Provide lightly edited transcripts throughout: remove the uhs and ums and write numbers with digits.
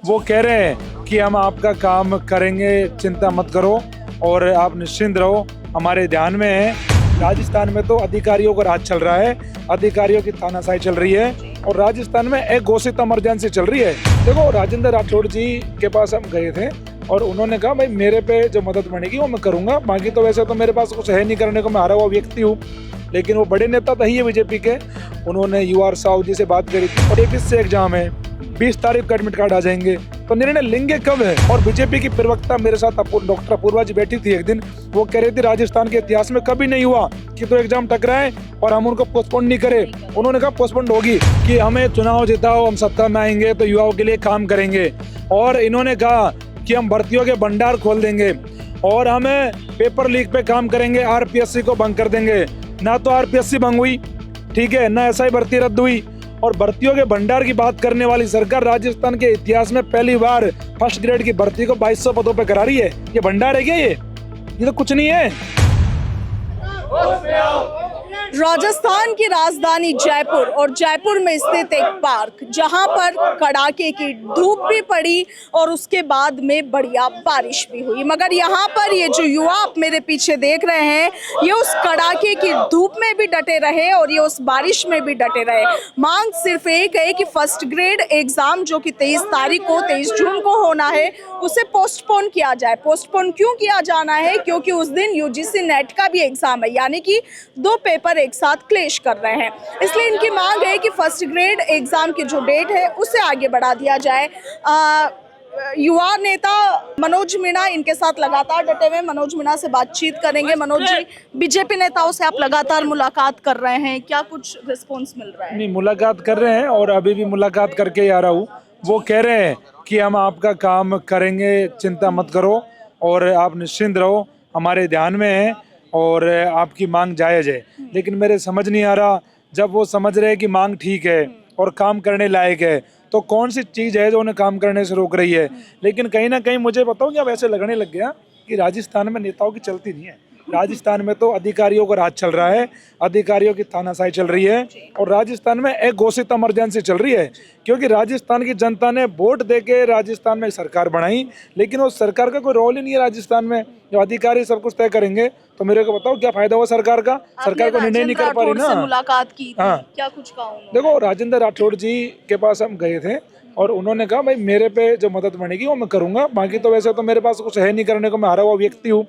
वो कह रहे हैं कि हम आपका काम करेंगे, चिंता मत करो और आप निश्चिंत रहो, हमारे ध्यान में है। राजस्थान में तो अधिकारियों का राज चल रहा है, अधिकारियों की तानाशाही चल रही है और राजस्थान में एक घोषित इमरजेंसी चल रही है। देखो, राजेंद्र राठौड़ जी के पास हम गए थे और उन्होंने कहा भाई मेरे पे जो मदद बनेगी वो मैं करूंगा, बाकी तो वैसे तो मेरे पास कुछ है नहीं करने को, मैं हारा हुआ व्यक्ति हूँ। लेकिन वो बड़े नेता तो ही है बीजेपी के। उन्होंने यूआर साहू जी से बात करी थी और 21 से एग्जाम है, 20 तारीख का एडमिट कार्ड आ जाएंगे, तो निर्णय लेंगे कब है। और बीजेपी की प्रवक्ता मेरे साथ डॉक्टर अपूर्वा जी बैठी थी एक दिन, वो कह रही थी राजस्थान के इतिहास में कभी नहीं हुआ कि तो एग्जाम टकराए और हम उनको पोस्टपोन नहीं करे। उन्होंने कहा पोस्टपोन होगी कि हमें चुनाव जिताओ, हम सत्ता में आएंगे तो युवाओं के लिए काम करेंगे। और इन्होंने कहा कि हम भर्तियों के भंडार खोल देंगे और हमें पेपर लीक पे काम करेंगे, आरपीएससी को भंग कर देंगे। ना तो आरपीएससी भंग हुई, ठीक है, ना एसआई भर्ती रद्द हुई। और भर्तियों के भंडार की बात करने वाली सरकार राजस्थान के इतिहास में पहली बार फर्स्ट ग्रेड की भर्ती को 2200 पदों पे करा रही है। ये भंडार है क्या? ये तो कुछ नहीं है। राजस्थान की राजधानी जयपुर और जयपुर में स्थित एक पार्क, जहां पर कड़ाके की धूप भी पड़ी और उसके बाद में बढ़िया बारिश भी हुई, मगर यहां पर ये जो युवा आप मेरे पीछे देख रहे हैं, ये उस कड़ाके की धूप में भी डटे रहे और ये उस बारिश में भी डटे रहे। मांग सिर्फ एक है कि फर्स्ट ग्रेड एग्जाम जो कि 23 तारीख को 23 जून को होना है, उसे पोस्टपोन किया जाए। पोस्टपोन क्यों किया जाना है? क्योंकि उस दिन यूजीसी नेट का भी एग्जाम है, यानी कि 2 पेपर एक साथ क्लैश कर रहे हैं। इसलिए इनकी मांग है कि फर्स्ट ग्रेड एग्जाम की जो डेट है उसे आगे बढ़ा दिया जाए। युवा नेता मनोज मीणा इनके साथ लगातार डटे हुए। मनोज मीणा से बातचीत करेंगे। मनोज जी, बीजेपी नेताओं से आप लगातार मुलाकात कर रहे हैं, क्या कुछ रिस्पॉन्स मिल रहा है? नहीं, मुलाकात कर रहे हैं और अभी भी मुलाकात करके ही आ रहा हूँ। वो कह रहे हैं कि हम आपका काम करेंगे, चिंता मत करो और आप निश्चिंत रहो, हमारे ध्यान में है और आपकी मांग जायज़ है। लेकिन मेरे समझ नहीं आ रहा, जब वो समझ रहे हैं कि मांग ठीक है और काम करने लायक है, तो कौन सी चीज़ है जो उन्हें काम करने से रोक रही है। लेकिन कहीं ना कहीं मुझे बताओ कि अब ऐसे लगने लग गया कि राजस्थान में नेताओं की चलती नहीं है। राजस्थान में तो अधिकारियों का राज चल रहा है, अधिकारियों की तानाशाही चल रही है और राजस्थान में एक घोषित इमरजेंसी चल रही है। क्योंकि राजस्थान की जनता ने वोट देके राजस्थान में सरकार बनाई, लेकिन उस सरकार का कोई रोल ही नहीं है राजस्थान में। जो अधिकारी सब कुछ तय करेंगे तो मेरे को बताओ क्या फायदा हुआ सरकार का? सरकार को निर्णय नहीं कर पा रही ना। मुलाकात की थी, हाँ, क्या कुछ कहा? देखो, राजेंद्र राठौड़ जी के पास हम गए थे और उन्होंने कहा भाई मेरे पे जो मदद बनेगी वो मैं करूंगा, बाकी तो वैसे तो मेरे पास कुछ है नहीं करने को, मैं हारा हुआ व्यक्ति हूँ।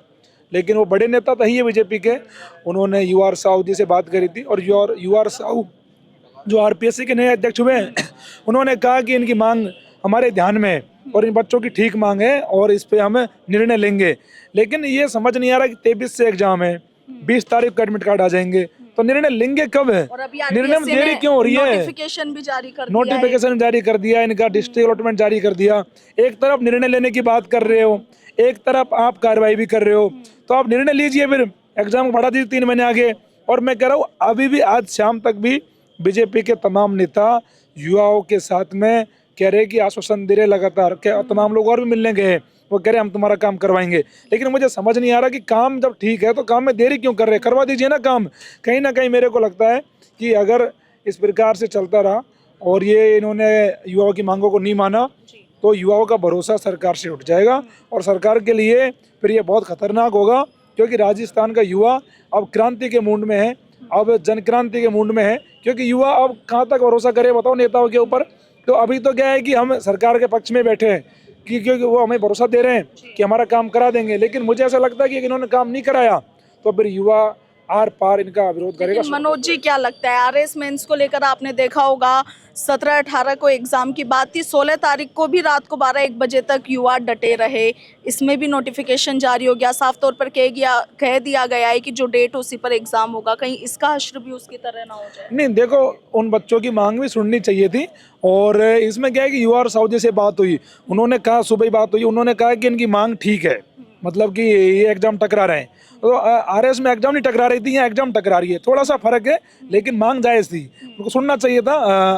लेकिन वो बड़े नेता तो ही है बीजेपी के। उन्होंने यूआर साहू जी से बात करी थी और यूआर साहू जो आरपीएससी के नए अध्यक्ष हुए हैं, उन्होंने कहा कि इनकी मांग हमारे ध्यान में है और इन बच्चों की ठीक मांग है और इस पे हम निर्णय लेंगे। लेकिन ये समझ नहीं आ रहा कि 23 से एग्जाम है, 20 तारीख का एडमिट कार्ड आ जाएंगे, तो निर्णय लेंगे कब है? निर्णय में देरी क्यों हो रही है? नोटिफिकेशन भी जारी कर दिया, नोटिफिकेशन जारी कर दिया, इनका डिस्ट्रिक्ट अलॉटमेंट जारी कर दिया। एक तरफ निर्णय लेने की बात कर रहे हो, एक तरफ आप कार्रवाई भी कर रहे हो, तो आप निर्णय लीजिए, फिर एग्जाम बढ़ा दीजिए 3 महीने आगे। और मैं कह रहा हूँ अभी भी आज शाम तक भी बीजेपी के तमाम नेता युवाओं के साथ में कह रहे कि आश्वासन दे रहे लगातार, तमाम लोग और भी मिलने गए, वो कह रहे हम तुम्हारा काम करवाएंगे। लेकिन मुझे समझ नहीं आ रहा कि काम जब ठीक है तो काम में देरी क्यों कर रहे हैं? करवा दीजिए ना काम। कहीं ना कहीं मेरे को लगता है कि अगर इस प्रकार से चलता रहा और ये इन्होंने युवाओं की मांगों को नहीं माना तो युवाओं का भरोसा सरकार से उठ जाएगा और सरकार के लिए फिर ये बहुत खतरनाक होगा। क्योंकि राजस्थान का युवा अब क्रांति के मूड में है, अब जन क्रांति के मूड में है। क्योंकि युवा अब कहाँ तक भरोसा करे बताओ नेताओं के ऊपर? तो अभी तो क्या है कि हम सरकार के पक्ष में बैठे हैं कि क्योंकि वो हमें भरोसा दे रहे हैं कि हमारा काम करा देंगे। लेकिन मुझे ऐसा लगता है कि इन्होंने काम नहीं कराया तो फिर युवा आर पार इनका विरोध करेगा। मनोज जी, क्या लगता है आरएस मेंस को लेकर? आपने देखा होगा 17-18 को एग्जाम की बात थी, 16 तारीख को भी रात को 12-1 बजे तक युवा डटे रहे, इसमें भी नोटिफिकेशन जारी हो गया, साफ तौर पर कह दिया गया है कि जो डेट उसी पर एग्जाम होगा। कहीं इसका हश्र भी उसकी तरह ना हो जाए? नहीं, देखो, उन बच्चों की मांग भी सुननी चाहिए थी। और इसमें क्या है कि यूआर साहू जी से बात हुई, उन्होंने कहा, सुबह ही बात हुई, उन्होंने कहा कि इनकी मांग ठीक है, मतलब कि ये एग्जाम टकरा रहे हैं। तो आरएस में एग्जाम नहीं टकरा रही थी, यहाँ एग्जाम टकरा रही है, थोड़ा सा फर्क है। लेकिन मांग जायज़ थी, उनको सुनना चाहिए था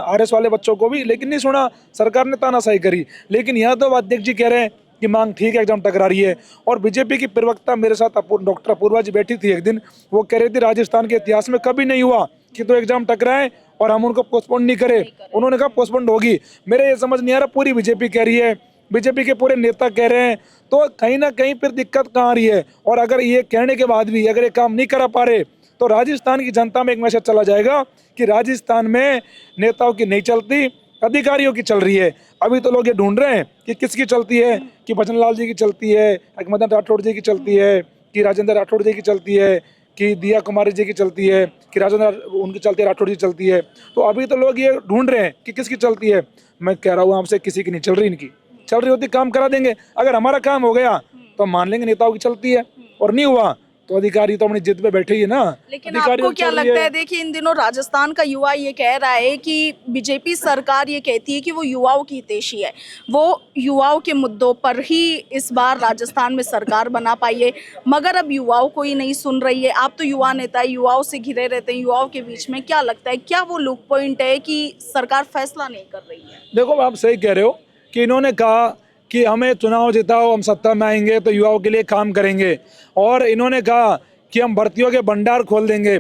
आरएस वाले बच्चों को भी, लेकिन नहीं सुना, सरकार ने तानाशाही करी। लेकिन यहाँ तो अध्यक्ष जी कह रहे हैं कि मांग ठीक है, एग्जाम टकरा रही है। और बीजेपी की प्रवक्ता मेरे साथ डॉक्टर अपूर्वा जी बैठी थी एक दिन, वो कह रही थी राजस्थान के इतिहास में कभी नहीं हुआ कि तो एग्जाम टकराए और हम उनको पोस्टपोन नहीं करें। उन्होंने कहा पोस्टपोन होगी। मेरे ये समझ नहीं आ रहा, पूरी बीजेपी कह रही है, बीजेपी के पूरे नेता कह रहे हैं, तो कहीं ना कहीं फिर दिक्कत कहाँ आ रही है। और अगर ये कहने के बाद भी अगर ये काम नहीं करा पा रहे तो राजस्थान की जनता में एक मैसेज चला जाएगा कि राजस्थान में नेताओं की नहीं चलती, अधिकारियों की चल रही है। अभी तो लोग ये ढूंढ रहे हैं कि किसकी चलती है, कि भजन लाल जी की चलती है, मदन राठौड़ जी की चलती है, कि राजेंद्र राठौड़ जी की चलती है, कि दिया कुमारी जी की चलती है, कि राजेंद्र उनकी चलती है, राठौड़ जी चलती है। तो अभी तो लोग ये ढूंढ रहे हैं कि किसकी चलती है। मैं कह रहा हूँ आपसे, किसी की नहीं चल रही, इनकी चल रही होती काम करा देंगे। अगर हमारा काम हो गया तो मान लेंगे नेताओं की चलती है, और नहीं हुआ तो अधिकारी तो अपनी जिद पे बैठे ही है ना। लेकिन आपको क्या लगता है, देखिए इन दिनों राजस्थान का युवा ये कह रहा है कि बीजेपी सरकार ये कहती है कि वो युवाओं की हितैषी है, वो युवाओं के मुद्दों पर ही इस बार राजस्थान में सरकार बना पाई है, मगर अब युवाओं को ही नहीं सुन रही है। आप तो युवा नेता है, युवाओं से घिरे रहते हैं, युवाओं के बीच में क्या लगता है, क्या वो लुक पॉइंट है कि सरकार फैसला नहीं कर रही है? देखो आप सही कह रहे हो कि इन्होंने कहा कि हमें चुनाव जिताओ, हम सत्ता में आएंगे तो युवाओं के लिए काम करेंगे, और इन्होंने कहा कि हम भर्तियों के भंडार खोल देंगे,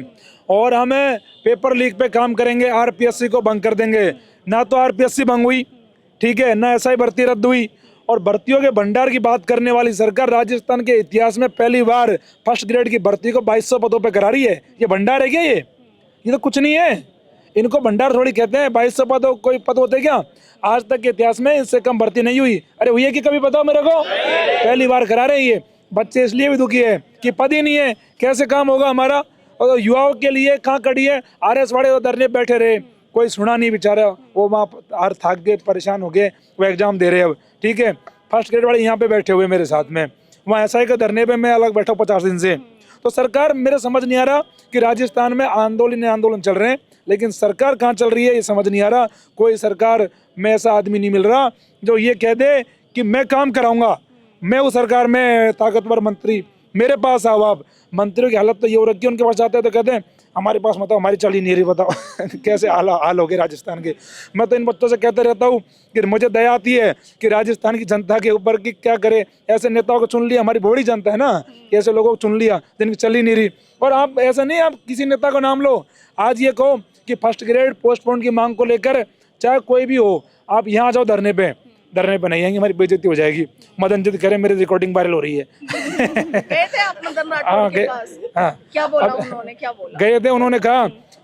और हमें पेपर लीक पे काम करेंगे, आरपीएससी को भंग कर देंगे। ना तो आरपीएससी भंग हुई, ठीक है, ना एसआई भर्ती रद्द हुई, और भर्तियों के भंडार की बात करने वाली सरकार राजस्थान के इतिहास में पहली बार फर्स्ट ग्रेड की भर्ती को 2200 पदों पर करा रही है। ये भंडार है क्या? ये तो कुछ नहीं है। इनको भंडार थोड़ी कहते हैं। 2200 पद कोई पद होते क्या? आज तक के इतिहास में इससे कम भर्ती नहीं हुई। अरे हुई है कि कभी बताओ मेरे को? पहली बार करा रहे हैं ये। बच्चे इसलिए भी दुखी है कि पद ही नहीं है, कैसे काम होगा हमारा। और युवाओं के लिए कहाँ खड़ी है? आरएस वाले वो धरने बैठे रहे, कोई सुना नहीं बेचारा, वो वहाँ हार थाक गए, परेशान हो गए, वो एग्जाम दे रहे अब, ठीक है। फर्स्ट ग्रेड वाले यहाँ पे बैठे हुए मेरे साथ में, वहाँ एसआई के धरने पे मैं अलग बैठा हूँ 50 दिन से। तो सरकार, मेरे समझ नहीं आ रहा कि राजस्थान में आंदोलन चल रहे हैं, लेकिन सरकार कहाँ चल रही है ये समझ नहीं आ रहा। कोई सरकार में ऐसा आदमी नहीं मिल रहा जो ये कह दे कि मैं काम कराऊंगा, मैं उस सरकार में ताकतवर मंत्री, मेरे पास आओ आप। मंत्रियों की हालत तो ये हो रखी है, उनके पास जाते हैं तो कहते हैं हमारे पास बताओ, हमारी चल ही नहीं रही, बताओ कैसे हाल हो गए राजस्थान के। मैं तो इन बच्चों से कहते रहता हूँ कि मुझे दया आती है कि राजस्थान की जनता के ऊपर कि क्या करे। ऐसे नेताओं को चुन लिया, हमारी बड़ी जनता है ना, ऐसे लोगों को चुन लिया जिनकी चल ही नहीं रही। और आप ऐसा नहीं, आप किसी नेता का नाम लो, आज ये कहो कि फर्स्ट ग्रेड पोस्टपोन की मांग को लेकर चाहे कोई भी हो, आप यहाँ आ जाओ धरने पे नहीं आएंगे, हमारी बेइज्जती हो जाएगी। मदन जी कह रहे मेरी रिकॉर्डिंग वायरल हो रही है। गए थे आप मदन राठौड़ के पास? हाँ, क्या बोला उन्होंने, क्या बोला? गए थे, उन्होंने कहा,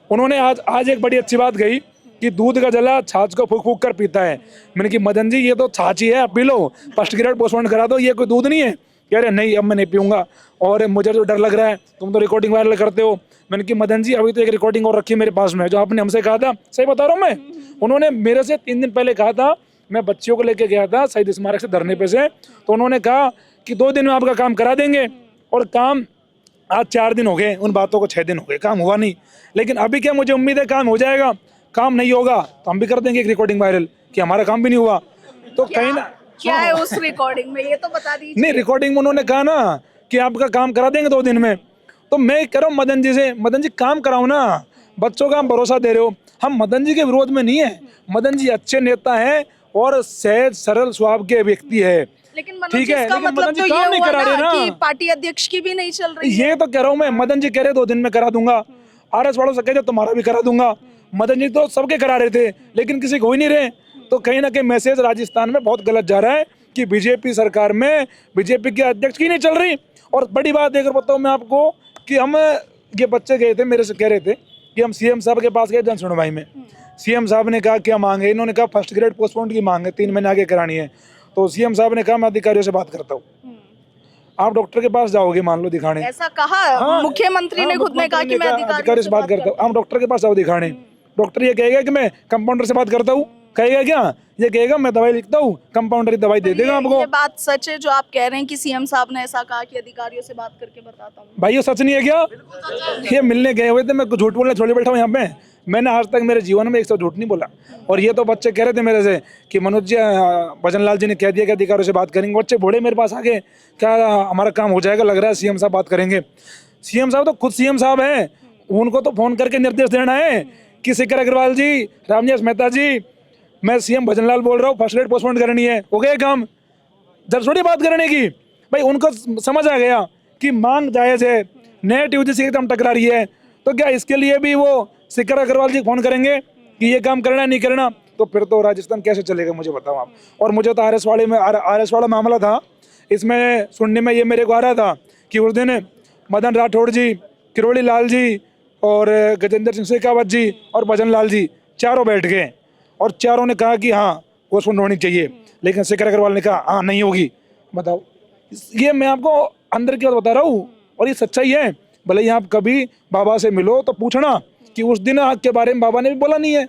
उन्होंने आज एक बड़ी अच्छी बात कही कि दूध का जला छाछ को फूक फूक कर पीता है। मैंने कि मदन जी ये तो छाछ ही है, आप P low, first grade postpone करा दो, ये कोई दूध नहीं है। कह रहे नहीं, अब मैं नहीं पीऊंगा, और मुझे तो डर लग रहा है, तुम तो रिकॉर्डिंग वायरल करते हो। मैंने कि मदन जी अभी तो एक रिकॉर्डिंग और रखी है मेरे पास में, जो आपने हमसे कहा था, सही बता रहा हूँ मैं। उन्होंने मेरे से 3 दिन पहले कहा था, मैं बच्चियों को लेके गया था शहीद स्मारक से धरने पे से, तो उन्होंने कहा कि 2 दिन में आपका काम करा देंगे, और काम आज 4 दिन हो गए, उन बातों को 6 दिन हो गए, काम हुआ नहीं। लेकिन अभी क्या, मुझे उम्मीद है काम हो जाएगा। काम नहीं होगा तो हम भी कर देंगे एक रिकॉर्डिंग वायरल कि हमारा काम भी नहीं हुआ। तो कहीं ना क्या है उस रिकॉर्डिंग में, ये तो बता दीजिए। नहीं, रिकॉर्डिंग में उन्होंने कहा ना कि आपका काम करा देंगे 2 दिन में। तो मैं कह रहा हूँ मदन जी से, मदन जी काम कराओ ना, बच्चों का हम भरोसा दे रहे हो। हम मदन जी के विरोध में नहीं है, मदन जी अच्छे नेता हैं और सहज सरल स्वभाव के व्यक्ति है, लेकिन ठीक है, इसका लेकिन मतलब मदन जी तो काम ये नहीं हुआ करा रहे ना ना। कि पार्टी अध्यक्ष की भी नहीं चल रही है। ये तो कह रहा हूँ मैं, मदन जी कह रहे 2 दिन में करा दूंगा, आरएस वालों से कहते तुम्हारा भी करा दूंगा। मदन जी तो सबके करा रहे थे, लेकिन किसी को ही नहीं रहे। तो कहीं ना कहीं मैसेज राजस्थान में बहुत गलत जा रहा है कि बीजेपी सरकार में बीजेपी के अध्यक्ष की नहीं चल रही। और बड़ी बात एक बताऊँ मैं आपको कि हम, ये बच्चे गए थे मेरे से, कह रहे थे कि हम सीएम साहब के पास गए जन सुनवाई में। सीएम साहब ने कहा क्या मांग है, इन्होंने कहा फर्स्ट ग्रेड पोस्टपोन की मांग है, 3 महीने आगे करानी है। तो सीएम साहब ने कहा मैं अधिकारियों से बात करता हूँ। आप डॉक्टर के पास जाओगे मान लो दिखाने, ऐसा कहा? हाँ, मुख्यमंत्री ने खुद ने कहा कि मैं अधिकारी से बात करता हूँ। आप डॉक्टर के पास जाओ दिखाने, डॉक्टर ये कहेगा कि मैं कंपाउंडर से बात करता हूँ, कहेगा क्या? ये कहेगा मैं दवाई लिखता हूँ, कंपाउंडर ही दवाई दे देगा आपको। ये बात सच है जो आप कह रहे हैं कि सीएम साहब ने ऐसा कहा कि अधिकारियों से बात करके बताता हूँ? भाई ये सच नहीं है क्या? ये मिलने गए हुए थे, मैं झूठ बोलने छोड़े बैठा हूँ यहाँ पे। मैंने आज तक मेरे जीवन में 100 झूठ नहीं बोला। और ये तो बच्चे कह रहे थे मेरे से कि मनोज जी, भजन लाल जी ने कह दिया कि अधिकारियों से बात करेंगे। बच्चे बोले मेरे पास आगे, क्या हमारा काम हो जाएगा, लग रहा है सीएम साहब बात करेंगे। सीएम साहब तो खुद सीएम साहब हैं, उनको तो फोन करके निर्देश देना है कि शेखर अग्रवाल जी, रामनिवास मेहता जी, मैं सीएम भजन लाल बोल रहा हूँ, फर्स्ट ग्रेड पोस्टपोन करनी है, हो गया काम, जब थोड़ी बात करने की। भाई उनको समझ आ गया कि मांग जायज़ है, नेट यूजीसी एकदम टकरा रही है, तो क्या इसके लिए भी वो शेखर अग्रवाल जी फोन करेंगे कि ये काम करना है नहीं करना, तो फिर तो राजस्थान कैसे चलेगा मुझे बताओ आप। और मुझे तो आरएस वाला मामला था, इसमें सुनने में ये मेरे को आ रहा था कि उस दिन मदन राठौड़ जी, किरोड़ी लाल जी और गजेंद्र सिंह शेखावत जी और भजन लाल जी चारों बैठ गए और चारों ने कहा कि हाँ पोस्टपोन होनी चाहिए, लेकिन शेखर अग्रवाल ने कहा हाँ नहीं होगी। बताओ, ये मैं आपको अंदर की बात बता रहा हूँ और ये सच्चाई है। भले ही आप कभी बाबा से मिलो तो पूछना कि उस दिन के बारे में बाबा ने भी बोला नहीं है,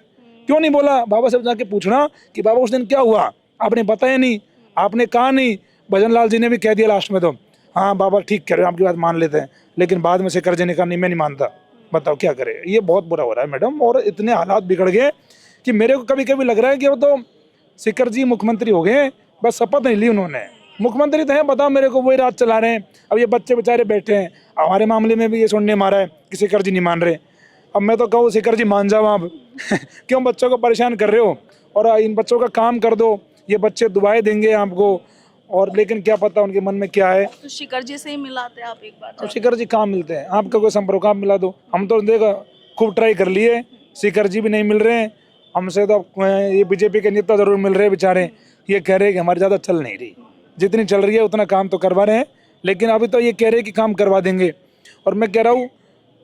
क्यों नहीं बोला। बाबा से जाके पूछना कि बाबा उस दिन क्या हुआ, आपने बताया नहीं, आपने कहा नहीं। भजन लाल जी ने भी कह दिया लास्ट में तो हाँ बाबा ठीक कह रहे हैं, आपकी बात मान लेते हैं, लेकिन बाद में शेखर जी ने कहा नहीं मैं नहीं मानता। बताओ क्या करे। ये बहुत बुरा हो रहा है मैडम, और इतने हालात बिगड़ गए कि मेरे को कभी कभी लग रहा है कि वो तो शेखर जी मुख्यमंत्री हो गए, बस शपथ नहीं ली उन्होंने। मुख्यमंत्री तो है, बताओ मेरे को, वही राज चला रहे हैं। अब ये बच्चे बेचारे बैठे हैं, हमारे मामले में भी ये सुनने में आ रहा है कि शेखर जी नहीं मान रहे। अब मैं तो कहूँ शेखर जी मान जाओ आप क्यों बच्चों को परेशान कर रहे हो, और इन बच्चों का काम कर दो, ये बच्चे दुआएं देंगे आपको। और लेकिन क्या पता उनके मन में क्या है। तो शेखर जी से ही मिलाते आप एक बार। अब शेखर जी कहाँ मिलते हैं, आपका कोई संपर्क आप मिला दो। हम तो देखो खूब ट्राई कर लिए, शेखर जी भी नहीं मिल रहे हैं हमसे। तो ये बीजेपी के नेता जरूर मिल रहे हैं बेचारे, ये कह रहे हैं कि हमारी ज़्यादा चल नहीं रही, जितनी चल रही है उतना काम तो करवा रहे हैं, लेकिन अभी तो ये कह रहे हैं कि काम करवा देंगे। और मैं कह रहा हूँ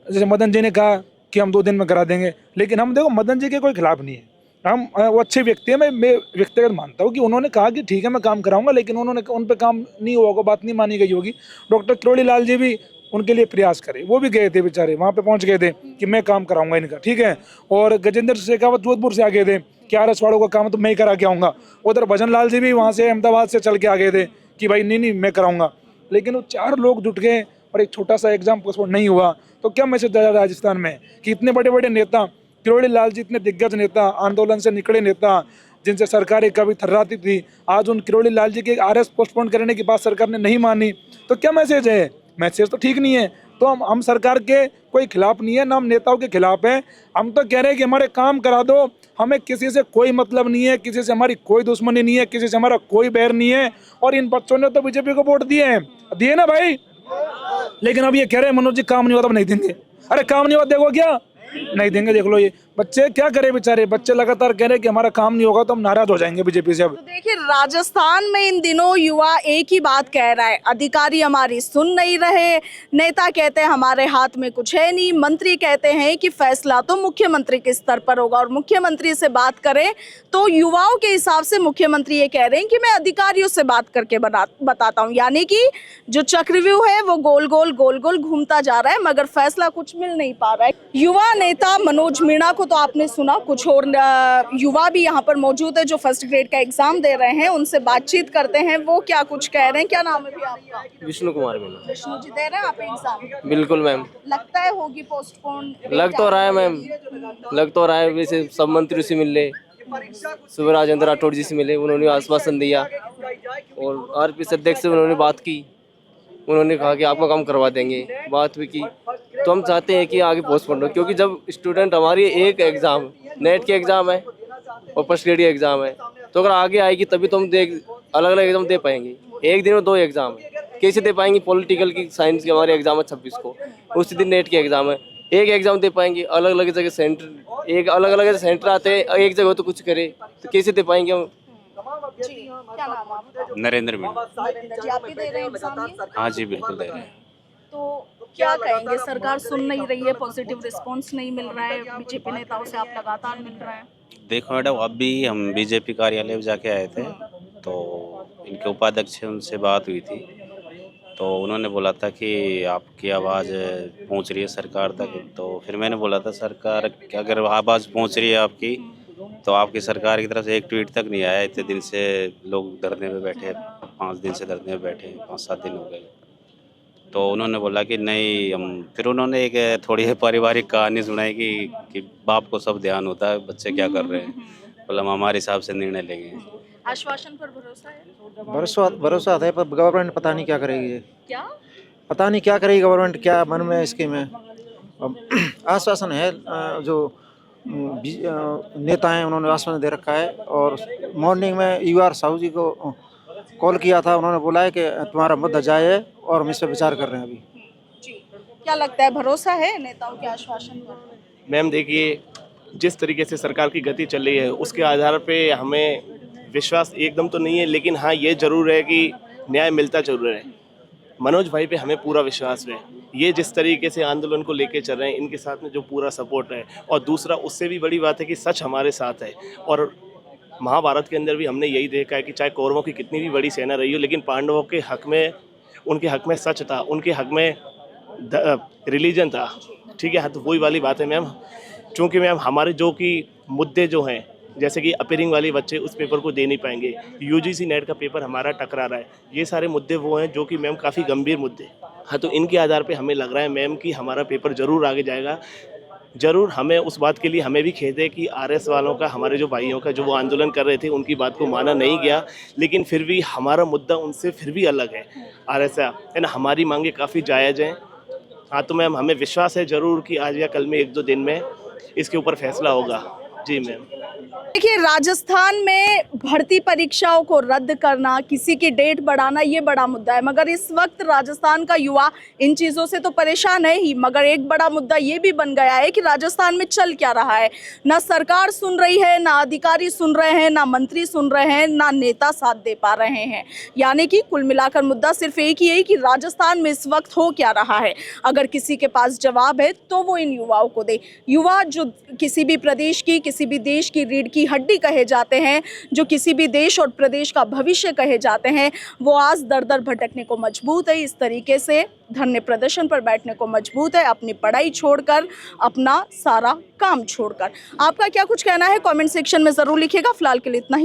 जैसे मदन जी ने कहा कि हम 2 दिन में करा देंगे, लेकिन हम देखो मदन जी के कोई खिलाफ नहीं है, हम वो अच्छे व्यक्ति हैं। मैं व्यक्तिगत मानता हूँ कि उन्होंने कहा कि ठीक है मैं काम कराऊंगा, लेकिन उन्होंने उन पे काम नहीं हुआ होगा, बात नहीं मानी गई होगी। डॉक्टर किरोड़ी लाल जी भी उनके लिए प्रयास करे, वो भी गए थे बेचारे, वहाँ पे पहुँच गए थे कि मैं काम कराऊंगा इनका, ठीक है। और गजेंद्र शेखावत जोधपुर से आ गए थे कि आरएस वालों का काम तो मैं ही करा के आऊँगा। उधर भजन लाल जी भी वहाँ से अहमदाबाद से चल के आ गए थे कि भाई नहीं मैं कराऊंगा। लेकिन वो 4 लोग जुट गए और एक छोटा सा एग्जाम पोस्टपोन नहीं हुआ, तो क्या मैसेज आया राजस्थान में कि इतने बड़े बड़े नेता, किरोड़ी लाल जी इतने दिग्गज नेता, आंदोलन से निकले नेता, जिनसे सरकारें कभी थर्राती थी, आज उन किरोड़ी लाल जी के आरएस पोस्टपोन करने की बात सरकार ने नहीं मानी, तो क्या मैसेज है। मैसेज तो ठीक नहीं है। तो हम सरकार के कोई खिलाफ नहीं है, ना हम नेताओं के खिलाफ है। हम तो कह रहे हैं कि हमारे काम करा दो, हमें किसी से कोई मतलब नहीं है, किसी से हमारी कोई दुश्मनी नहीं है, किसी से हमारा कोई बैर नहीं है। और इन बच्चों ने तो बीजेपी को वोट दिए ना भाई, लेकिन अब ये कह रहे हैं मनोज जी काम नहीं हुआ तो नहीं देंगे। अरे काम नहीं हुआ देखो क्या नहीं देंगे, देख लो। ये बच्चे क्या करें बेचारे, बच्चे लगातार कह रहे हैं कि हमारा काम नहीं होगा तो हम नाराज हो जाएंगे बीजेपी से। अब तो देखिए राजस्थान में इन दिनों युवा एक ही बात कह रहा है, अधिकारी हमारी सुन नहीं रहे, नेता कहते हैं हमारे हाथ में कुछ है नहीं, मंत्री कहते हैं कि फैसला तो मुख्यमंत्री के स्तर पर होगा। और मुख्यमंत्री से बात करें तो युवाओं के हिसाब से मुख्यमंत्री ये कह रहे हैं कि मैं अधिकारियों से बात करके बताता हूँ, यानी कि जो चक्रव्यूह है वो गोल गोल घूमता जा रहा है, मगर फैसला कुछ मिल नहीं पा रहा है। युवा नेता मनोज मीणा को तो आपने सुना, कुछ और युवा भी यहाँ पर मौजूद है जो फर्स्ट ग्रेड का एग्जाम दे रहे हैं, उनसे बातचीत करते हैं वो क्या कुछ कह रहे हैं। क्या नाम है भी आपका? विष्णु कुमार मीणा। विष्णु जी दे रहे हैं आप एग्जाम? बिल्कुल मैम। लगता है होगी पोस्टपोन? लग तो रहा है मैम, लग तो रहा है। वैसे सब मंत्री से मिले, सुबह राजेंद्र राठौड़ जी से मिले, उन्होंने आश्वासन दिया, और आरपीएस अध्यक्ष से उन्होंने बात की, उन्होंने कहा कि आपका काम करवा देंगे, बात भी की। तो हम चाहते हैं कि आगे पोस्टपोन हो, क्योंकि जब स्टूडेंट हमारी एक एग्ज़ाम नेट के एग्ज़ाम है और फर्स्ट ग्रेड के एग्ज़ाम है, तो अगर आगे आएगी तभी तो हम अलग अलग एग्ज़ाम दे पाएंगे। एक दिन में 2 एग्ज़ाम है, कैसे दे पाएंगे। पॉलिटिकल की साइंस की हमारे एग्ज़ाम है 26 को, उसी दिन नेट के एग्ज़ाम है, एक एग्ज़ाम दे पाएंगे। अलग अलग जगह सेंटर, एक अलग अलग सेंटर आते हैं, एक जगह तो कुछ करे तो कैसे दे पाएंगे हम। जी, क्या नाम है आपका? नरेंद्र मीणा। नरेंद्र जी, आप भी दे रहे हैं एग्जाम ये? हाँ जी बिल्कुल दे रहे हैं। तो क्या कहेंगे, सरकार सुन नहीं रही है, पॉजिटिव रिस्पांस नहीं मिल रहा है, बीजेपी नेताओं से आप लगातार मिल रहे हैं? देखो मैडम, अभी हम बीजेपी कार्यालय में जाके आए थे, तो इनके उपाध्यक्ष उनसे बात हुई थी, तो उन्होंने बोला था कि आपकी आवाज़ पहुंच रही है सरकार तक। तो फिर मैंने बोला था सरकार अगर आवाज़ पहुंच रही है आपकी, तो आपकी सरकार की तरफ से एक ट्वीट तक नहीं आया। इतने दिन से लोग धरने पे बैठे, 5 दिन से धरने पे बैठे, 5-7 दिन हो गए। तो उन्होंने बोला कि नहीं हम, फिर उन्होंने एक थोड़ी पारिवारिक कहानी सुनाई कि बाप को सब ध्यान होता है बच्चे क्या कर रहे हैं, बोला हम हमारे हिसाब से निर्णय लेंगे। आश्वासन पर भरोसा है? भरोसा है, पर गवर्नमेंट पता नहीं क्या करेगी। क्या पता नहीं क्या करेगी गवर्नमेंट, क्या मन में स्कीम है। आश्वासन है, जो नेता हैं उन्होंने आश्वासन दे रखा है। और मॉर्निंग में यूआर साहू जी को कॉल किया था, उन्होंने बोला है कि तुम्हारा मुद्दा जाए और हम इस पर विचार कर रहे हैं अभी। जी, क्या लगता है, भरोसा है नेताओं के आश्वासन पर? मैम देखिए, जिस तरीके से सरकार की गति चल रही है उसके आधार पे हमें विश्वास एकदम तो नहीं है, लेकिन हाँ ये ज़रूर है कि न्याय मिलता जरूर है। मनोज भाई पे हमें पूरा विश्वास है। ये जिस तरीके से आंदोलन को लेके चल रहे हैं, इनके साथ में जो पूरा सपोर्ट है, और दूसरा उससे भी बड़ी बात है कि सच हमारे साथ है। और महाभारत के अंदर भी हमने यही देखा है कि चाहे कौरवों की कितनी भी बड़ी सेना रही हो, लेकिन पांडवों के हक में, उनके हक में सच था, उनके हक में रिलीजन था। ठीक है, हाँ, तो वही वाली बात है मैम। चूँकि मैम हमारे जो कि मुद्दे जो हैं, जैसे कि अपीयरिंग वाले बच्चे उस पेपर को दे नहीं पाएंगे, यूजीसी नेट का पेपर हमारा टकरा रहा है, ये सारे मुद्दे वो हैं जो कि मैम काफ़ी गंभीर मुद्दे। हाँ, तो इनके आधार पे हमें लग रहा है मैम कि हमारा पेपर ज़रूर आगे जाएगा। ज़रूर हमें उस बात के लिए हमें भी खेद है कि आरएस वालों का, हमारे जो भाइयों का, जो वो आंदोलन कर रहे थे, उनकी बात को माना नहीं गया, लेकिन फिर भी हमारा मुद्दा उनसे फिर भी अलग है। आरएस है ना, हमारी मांगे काफ़ी जायज़ हैं। हाँ, तो मैम हमें विश्वास है ज़रूर कि आज या कल में 1-2 दिन में इसके ऊपर फैसला होगा। जी मैम। देखिए, राजस्थान में भर्ती परीक्षाओं को रद्द करना, किसी की डेट बढ़ाना, ये बड़ा मुद्दा है, मगर इस वक्त राजस्थान का युवा इन चीज़ों से तो परेशान है ही, मगर एक बड़ा मुद्दा ये भी बन गया है कि राजस्थान में चल क्या रहा है। ना सरकार सुन रही है, ना अधिकारी सुन रहे हैं, ना मंत्री सुन रहे हैं, ना नेता साथ दे पा रहे हैं। यानी कि कुल मिलाकर मुद्दा सिर्फ एक ही है कि राजस्थान में इस वक्त हो क्या रहा है। अगर किसी के पास जवाब है तो वो इन युवाओं को दे। युवा जो किसी भी प्रदेश की, किसी भी देश की रीढ़ की हड्डी कहे जाते हैं, जो किसी भी देश और प्रदेश का भविष्य कहे जाते हैं, वो आज दर दर भटकने को मजबूत है। इस तरीके से धरने प्रदर्शन पर बैठने को मजबूत है, अपनी पढ़ाई छोड़कर, अपना सारा काम छोड़कर। आपका क्या कुछ कहना है कमेंट सेक्शन में ज़रूर लिखिएगा। फिलहाल के लिए इतना ही।